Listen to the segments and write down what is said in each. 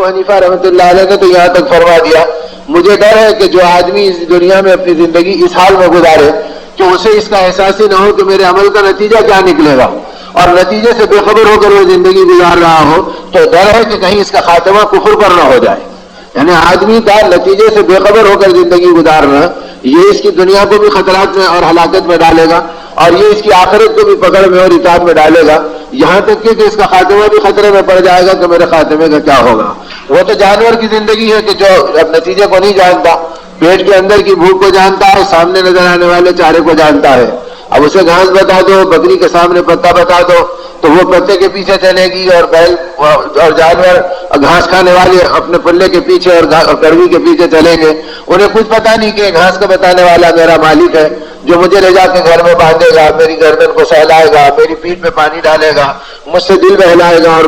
ابو حنیفہ رحمۃ اللہ علیہ نے تو یہاں تک فرما دیا مجھے ڈر ہے کہ جو آدمی اس دنیا میں اپنی زندگی اس حال میں گزارے کہ اسے اس کا احساس ہی نہ ہو کہ میرے عمل کا نتیجہ کیا نکلے گا، اور نتیجے سے بے خبر ہو کر وہ زندگی گزار رہا ہو، تو ڈر ہے کہ کہیں اس کا خاتمہ کفر پر نہ ہو جائے۔ یعنی آدمی کا نتیجے سے بے خبر ہو کر زندگی گزارنا یہ اس کی دنیا کو بھی خطرات میں اور ہلاکت میں ڈالے گا، اور یہ اس کی آخرت کو بھی پکڑ میں اور عتاب میں ڈالے گا، یہاں تک کہ اس کا خاتمہ بھی خطرے میں پڑ جائے گا کہ میرے خاتمے کا کیا ہوگا۔ وہ تو جانور کی زندگی ہے کہ جو اب نتیجے کو نہیں جانتا، پیٹ کے اندر کی بھوک کو جانتا ہے، سامنے نظر آنے والے چارے کو جانتا ہے۔ اب اسے گھاس بتا دو، بکری کے سامنے پتا بتا دو تو وہ پتے کے پیچھے چلے گی، اور بیل اور جانور گھاس کھانے والے اپنے پلے کے پیچھے اور کڑوی کے پیچھے چلیں گے۔ انہیں کچھ پتا نہیں کہ گھاس کا بتانے والا میرا مالک ہے جو مجھے لے جا کے گھر میں باندھے گا، میری گردن کو سہلائے گا، میری پیٹھ پہ پانی ڈالے گا، مجھ سے دل بہلائے گا اور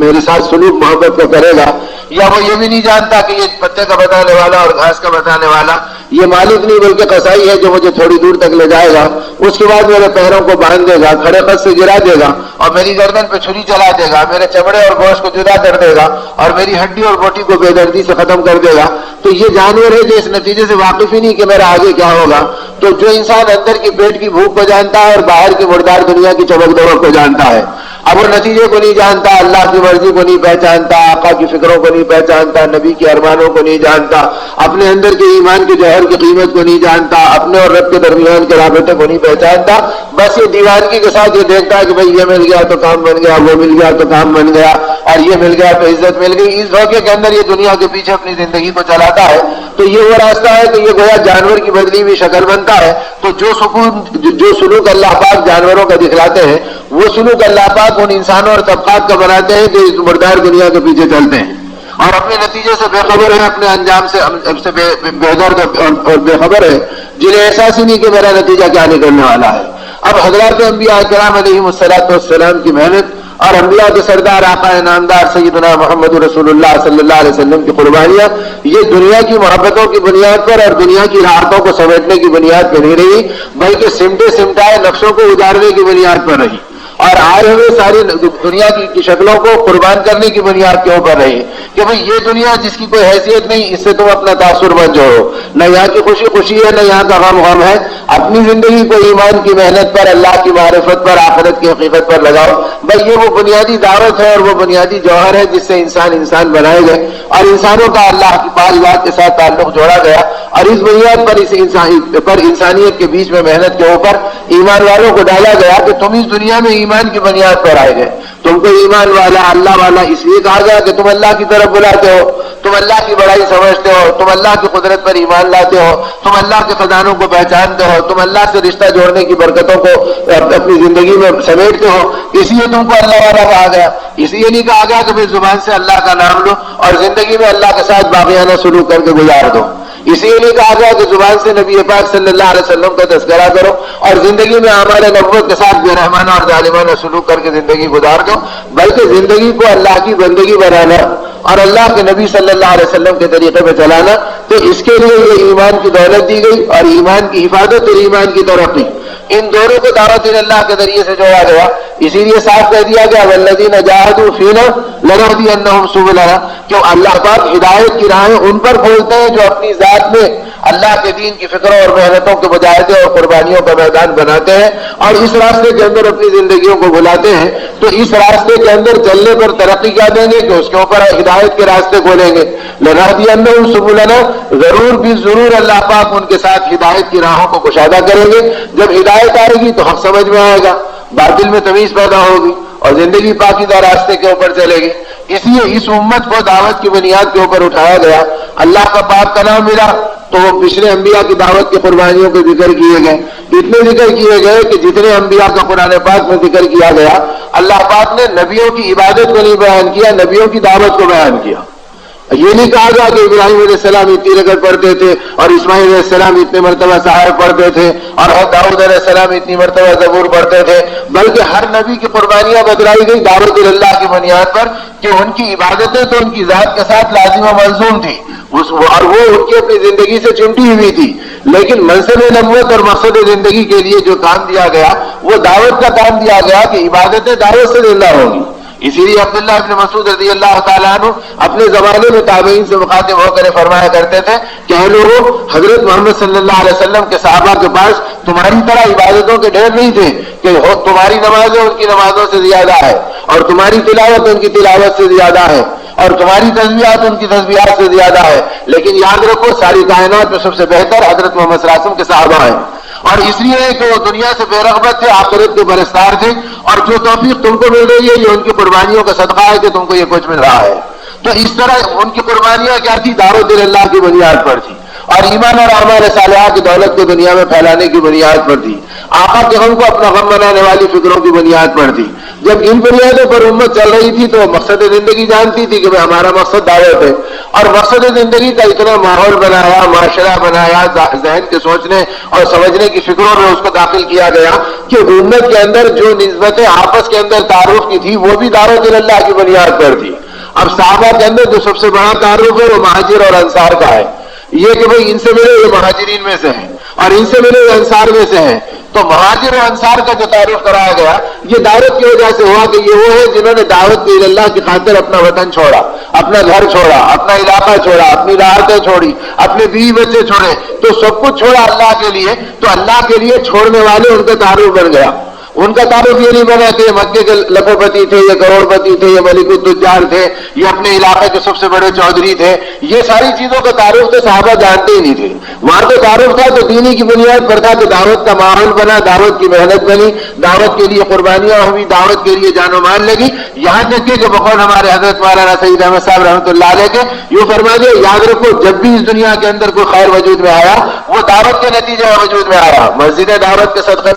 میرے ساتھ سلوک محبت کو کرے گا۔ یا وہ یہ بھی نہیں جانتا کہ یہ پتے کا بتانے والا اور گھاس کا بتانے والا یہ مالک نہیں بلکہ قصائی ہے جو مجھے تھوڑی دور تک لے جائے گا، اس کے بعد میرے پیروں کو باندھ دے گا، کھڑے قد سے گرا دے گا اور میری گردن پہ چھری چلا دے گا، میرے چمڑے اور گوشت کو جدا کر دے گا اور میری ہڈی اور بوٹی کو بے دردی سے ختم کر دے گا۔ تو یہ جانور ہے جو اس نتیجے سے واقف ہی نہیں کہ میرا آگے کیا ہوگا۔ تو جو انسان اندر کی پیٹ کی بھوک کو جانتا ہے اور باہر کی مردار دنیا کی چمک دمک کو جانتا ہے، اب وہ نتیجے کو نہیں جانتا، اللہ کی مرضی کو نہیں پہچانتا، آقا کی فکروں کو نہیں پہچانتا، نبی کے ارمانوں کو نہیں جانتا، اپنے اندر کے ایمان کے جوہر کی قیمت کو نہیں جانتا، اپنے اور رب کے درمیان کے رابطے کو نہیں پہچانتا، بس یہ دیوانگی کے ساتھ یہ دیکھتا ہے کہ بھئی یہ مل گیا تو کام بن گیا، وہ مل گیا تو کام بن گیا، اور یہ مل گیا تو عزت مل گئی۔ اس دھوکے کے اندر یہ دنیا کے پیچھے اپنی زندگی کو چلاتا ہے۔ تو یہ وہ راستہ ہے کہ یہ گویا جانور کی بدلی ہوئی شکل بنتا ہے۔ تو جو سلوک اللہ پاک جانوروں کا دکھلاتے ہیں وہ سلوک اللہ پاک ان انسانوں اور طبقات کا بناتے ہیں جو اس مردار دنیا کے پیچھے چلتے ہیں اور اپنے نتیجے سے بے خبر ہے، اپنے انجام سے بےدرد اور بے خبر ہے، جنہیں احساس ہی نہیں کہ میرا نتیجہ کیا نکلنے والا ہے۔ اب حضرات انبیاء کرام علیہم الصلوۃ والسلام کی محنت اور انبیاء کے سردار آقا نامدار سیدنا محمد رسول اللہ صلی اللہ علیہ وسلم کی قربانیاں یہ دنیا کی محبتوں کی بنیاد پر اور دنیا کی راحتوں کو سمیٹنے کی بنیاد پر نہیں رہی، بلکہ سمٹے سمٹائے نقشوں کو اتارنے کی بنیاد پر رہی، اور آئے ہوئے ساری دنیا کی شکلوں کو قربان کرنے کی بنیاد کے اوپر رہی کہ بھئی یہ دنیا جس کی کوئی حیثیت نہیں، اس سے تم اپنا تاثر مت جوڑو، نہ یہاں کی خوشی خوشی ہے نہ یہاں کا غم غم ہے، اپنی زندگی کو ایمان کی محنت پر، اللہ کی معرفت پر، آخرت کی حقیقت پر لگاؤ۔ بھئی یہ وہ بنیادی دعوت ہے اور وہ بنیادی جوہر ہے جس سے انسان بنائے گئے اور انسانوں کا اللہ کی پاک ذات کے ساتھ تعلق جوڑا گیا، اور اس بنیاد پر انسانیت کے بیچ میں محنت کے اوپر ایمان والوں کو ڈالا گیا کہ تم اس دنیا میں ایمان کی بنیاد پر آئے گئے۔ تم کو ایمان والا، اللہ والا اس لیے کہا گیا کہ تم اللہ کی طرف بلاتے ہو، تم اللہ کی بڑائی سمجھتے ہو، تم اللہ کی قدرت پر ایمان لاتے ہو، تم اللہ کے خزانوں کو پہچانتے ہو، تم اللہ سے رشتہ جوڑنے کی برکتوں کو اپنی زندگی میں سمیٹتے ہو، اس لیے تم کو اللہ والا کہا گیا۔ اس لیے نہیں کہا گیا کہ پھر زبان سے اللہ کا نام لو اور زندگی میں اللہ کے ساتھ باغیانہ سلوک کر کے گزار دو۔ اسی لیے کہا گیا کہ زبان سے نبی پاک صلی اللہ علیہ وسلم کا تذکرہ کرو اور زندگی میں اعمال نبوت کے ساتھ بے رحمانہ اور ظالمانہ سلوک کر کے زندگی گزار دو، بلکہ زندگی کو اللہ کی بندگی بنانا اور اللہ کے نبی صلی اللہ علیہ وسلم کے طریقے پہ چلانا۔ تو اس کے لیے یہ ایمان کی دولت دی گئی اور ایمان کی حفاظت اور ایمان کی ترقی، ان دونوں کو دعوت اللہ کے ذریعے سے جوڑا گیا۔ اسی لیے صاف کہہ دیا گیا والذین جاہدوا فینا لنہدینہم سبلنا، کہ اللہ پاک ہدایت کی راہیں ان پر کھولتے ہیں جو اپنی ذات میں اللہ کے دین کی فکروں اور محنتوں کے مجاہدے اور قربانیوں کا میدان بناتے ہیں اور اس راستے کے اندر اپنی زندگیوں کو بلاتے ہیں۔ تو اس راستے کے اندر چلنے پر ترقی کیا دیں گے کہ اس کے اوپر ہدایت کے راستے کھولیں گے۔ لنہدینہم سبلنا، ضرور بھی ضرور اللہ پاک ان کے ساتھ ہدایت کی راہوں کو کشادہ کریں گے۔ جب ہدایت آئے گی تو حق سمجھ میں آئے گا، باطل میں تمیز پیدا ہوگی اور زندگی پاکیزہ راستے کے اوپر چلے گی۔ اس لیے اس امت کو دعوت کی بنیاد کے اوپر اٹھایا گیا، اللہ کا پاک کا نام ملا تو وہ پچھلے انبیاء کی دعوت کی قربانیوں کے ذکر کیے گئے، اتنے ذکر کیے گئے کہ جتنے انبیاء کا قرآن پاک میں ذکر کیا گیا، اللہ پاک نے نبیوں کی عبادت کو نہیں بیان کیا، نبیوں کی دعوت کو بیان کیا۔ یہ نہیں کہا گیا کہ ابراہیم علیہ السلام اتنی رکعت پڑھتے تھے اور اسماعیل علیہ السلام اتنے مرتبہ سحر پڑھتے تھے اور داؤد علیہ السلام اتنی مرتبہ زبور پڑھتے تھے، بلکہ ہر نبی کی قربانیاں بتلائی گئی دعوت اللہ کی بنیاد پر کہ ان کی عبادتیں تو ان کی ذات کے ساتھ لازم و ملزوم تھی اور وہ ان کی اپنی زندگی سے چمٹی ہوئی تھی، لیکن منصب نبوت اور مقصد زندگی کے لیے جو کام دیا گیا وہ دعوت کا کام دیا گیا کہ عبادتیں دعوت سے زندہ ہوں گی۔ اسی لیے عبداللہ ابن مسعود رضی اللہ تعالیٰ عنہ اپنے زمانے میں تابعین سے مخاطب ہو کر فرمایا کرتے تھے کہ اے لوگوں، حضرت محمد صلی اللہ علیہ وسلم کے صحابہ کے پاس تمہاری طرح عبادتوں کے ڈھیر نہیں تھے کہ تمہاری نمازیں ان کی نمازوں سے زیادہ ہے، اور تمہاری تلاوت ان کی تلاوت سے زیادہ ہے، اور تمہاری تسبیحات ان کی تسبیحات سے زیادہ ہے، لیکن یاد رکھو ساری کائنات میں سب سے بہتر حضرت محمد صلی اللہ علیہ وسلم کے صحابہ ہیں، اور اس لیے کہ وہ دنیا سے بے رغبت تھے، آخرت کے پرستار تھے، اور جو توفیق تم کو مل رہی ہے یہ ان کی قربانیوں کا صدقہ ہے کہ تم کو یہ کچھ مل رہا ہے۔ تو اس طرح ان کی قربانیاں کیا تھی؟ دعوت اللہ کی بنیاد پر تھی، اور ایمان اور اعمال صالحہ کی دولت کو دنیا میں پھیلانے کی بنیاد پر تھی، آقا کے غم کو اپنا غم بنانے والی فکروں کی بنیاد پر تھی۔ جب ان بنیادوں پر امت چل رہی تھی تو وہ مقصد زندگی جانتی تھی کہ ہمارا مقصد دعوت ہے، اور مقصد زندگی کا اتنا ماحول بنایا، معاشرہ بنایا، ذہن کے سوچنے اور سمجھنے کی فکروں میں اس کو داخل کیا گیا کہ امت کے اندر جو نسبتیں آپس کے اندر تعارف کی تھی وہ بھی دعوت اللہ کی بنیاد پر تھی۔ اب صحابہ کے اندر جو سب سے بڑا تعارف ہے وہ مہاجر اور انصار کا ہے، یہ کہ بھئی ان سے ملے یہ مہاجرین میں سے ہیں اور ان سے ملے یہ انصار میں سے ہیں۔ تو مہاجر اور انصار کا جو تعارف کرایا گیا یہ دعوت کی وجہ سے ہوا کہ یہ وہ ہے جنہوں نے دعوت اللہ کی خاطر اپنا وطن چھوڑا، اپنا گھر چھوڑا، اپنا علاقہ چھوڑا، اپنی راحتیں چھوڑی، اپنے بیوی بچے چھوڑے، تو سب کچھ چھوڑا اللہ کے لیے۔ تو اللہ کے لیے چھوڑنے والے ان کا تعارف بن گیا۔ ان کا تعارف یہ نہیں بنا کہ یہ مکے کے لکھوپتی تھے، یہ کروڑ پتی تھے، یہ ملک التجار تھے، یہ اپنے علاقے کے سب سے بڑے چودھری تھے، یہ ساری چیزوں کا تعارف تو صحابہ جانتے ہی نہیں تھے۔ وہاں تو تعارف تھا تو دینی کی بنیاد پر تھا کہ دعوت کا ماحول بنا، دعوت کی محنت بنی، دعوت کے لیے قربانیاں ہوئی، دعوت کے لیے جان و مال لگی، یہاں تک کہ بقول ہمارے حضرت مولانا سید احمد صاحب رحمۃ اللہ علیہ کے یوں فرما دیا، یاد رکھو جب بھی اس دنیا کے اندر کوئی خیر وجود میں آیا وہ دعوت کے نتیجے میں وجود میں آیا۔ مسجد دعوت کے صدقے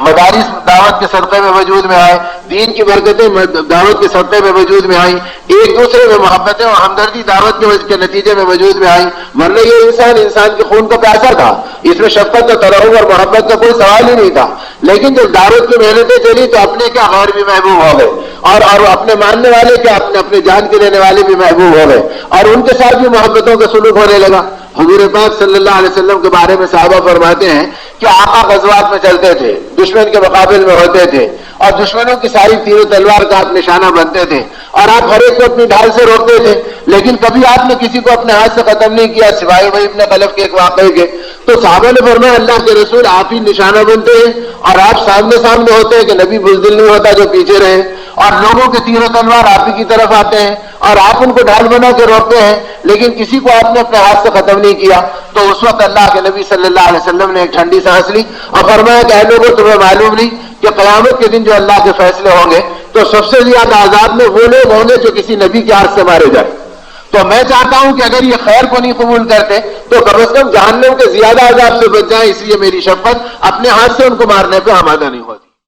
مدارس دعوت کے صدقے میں وجود میں آئے، دین کی برکتیں دعوت کے صدقے میں وجود میں آئیں، ایک دوسرے میں محبتیں اور ہمدردی دعوت کے نتیجے میں وجود میں آئیں، ورنہ یہ انسان کے خون کا پیاسا تھا، اس میں شفقت اور ترحم اور محبت کا کوئی سوال ہی نہیں تھا۔ لیکن جب دعوت کی محنتیں چلی تو اپنے کیا غیر بھی محبوب ہو گئے، اور اپنے ماننے والے کیا اپنے جان کے لینے والے بھی محبوب ہو گئے، اور ان کے ساتھ بھی محبتوں کا سلوک ہونے لگا۔ حضور پاک صلی اللہ علیہ وسلم کے بارے میں صحابہ فرماتے ہیں کہ آقا غزوات میں چلتے تھے، دشمن کے مقابل میں ہوتے تھے، اور دشمنوں کی ساری تیر و تلوار کا آپ نشانہ بنتے تھے، اور آپ ہر ایک کو اپنی ڈھال سے روکتے تھے، لیکن کبھی آپ نے کسی کو اپنے ہاتھ سے ختم نہیں کیا سوائے ابی بن خلف کے ایک واقعے کے۔ تو صحابہ نے فرمایا اللہ کے رسول آپ ہی نشانہ بنتے ہیں اور آپ سامنے ہوتے ہیں کہ نبی بزدل نہیں ہوتا جو پیچھے رہے، اور لوگوں کے تیر و تلوار آپ ہی کی طرف آتے ہیں اور آپ ان کو ڈھال بنا کے روکتے ہیں، لیکن کسی کو آپ نے اپنے ہاتھ سے ختم نہیں کیا۔ تو اس وقت اللہ کے نبی صلی اللہ علیہ وسلم نے ایک ٹھنڈی سانس لی اور فرمایا کہ اے لوگوں تمہیں معلوم نہیں کہ قیامت کے دن جو اللہ کے فیصلے ہوں گے تو سب سے زیادہ عذاب میں وہ لوگ ہوں گے جو کسی نبی کے ہاتھ سے مارے جائیں۔ تو میں چاہتا ہوں کہ اگر یہ خیر کو نہیں قبول کرتے تو کم از کم جہنم کے زیادہ عذاب سے بچ جائیں، اس لیے میری شفقت اپنے ہاتھ سے ان کو مارنے پہ آمادہ نہیں ہوتی۔